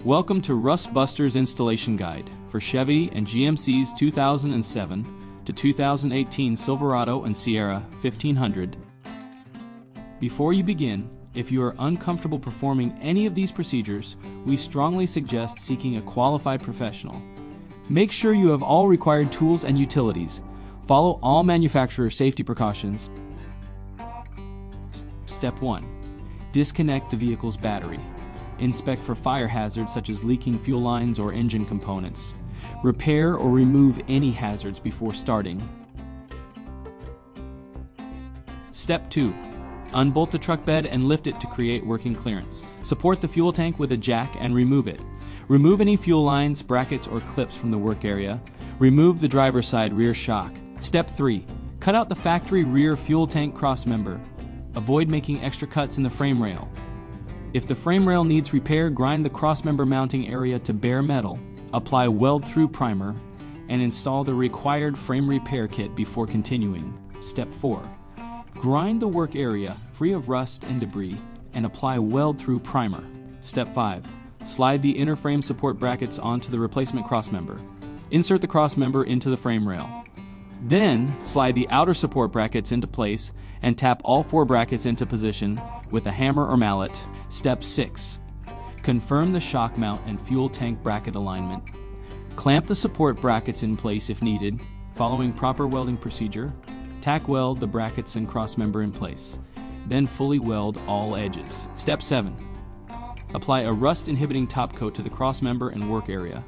Welcome to Rust Buster's installation guide for Chevy and GMC's 2007 to 2018 Silverado and Sierra 1500. Before you begin, if you are uncomfortable performing any of these procedures, we strongly suggest seeking a qualified professional. Make sure you have all required tools and utilities. Follow all manufacturer safety precautions. Step 1. Disconnect the vehicle's battery. Inspect for fire hazards such as leaking fuel lines or engine components. Repair or remove any hazards before starting. Step 2. Unbolt the truck bed and lift it to create working clearance. Support the fuel tank with a jack and remove it. Remove any fuel lines, brackets, or clips from the work area. Remove the driver's side rear shock. Step 3. Cut out the factory rear fuel tank crossmember. Avoid making extra cuts in the frame rail. If the frame rail needs repair, grind the crossmember mounting area to bare metal, apply weld-through primer, and install the required frame repair kit before continuing. Step 4. Grind the work area free of rust and debris and apply weld-through primer. Step 5. Slide the inner frame support brackets onto the replacement crossmember. Insert the crossmember into the frame rail. Then, slide the outer support brackets into place and tap all 4 brackets into position with a hammer or mallet. Step 6. Confirm the shock mount and fuel tank bracket alignment. Clamp the support brackets in place if needed. Following proper welding procedure, tack weld the brackets and crossmember in place. Then fully weld all edges. Step 7. Apply a rust-inhibiting top coat to the crossmember and work area.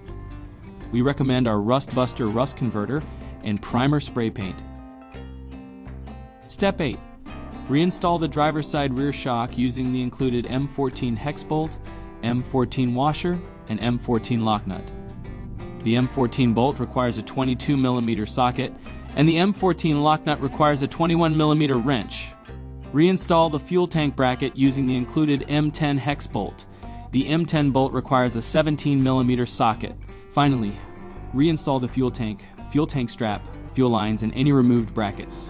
We recommend our Rust Buster Rust Converter and primer spray paint. Step 8. Reinstall the driver's side rear shock using the included M14 hex bolt, M14 washer, and M14 lock nut. The M14 bolt requires a 22mm socket, and the M14 lock nut requires a 21mm wrench. Reinstall the fuel tank bracket using the included M10 hex bolt. The M10 bolt requires a 17mm socket. Finally, reinstall the fuel tank strap, fuel lines, and any removed brackets.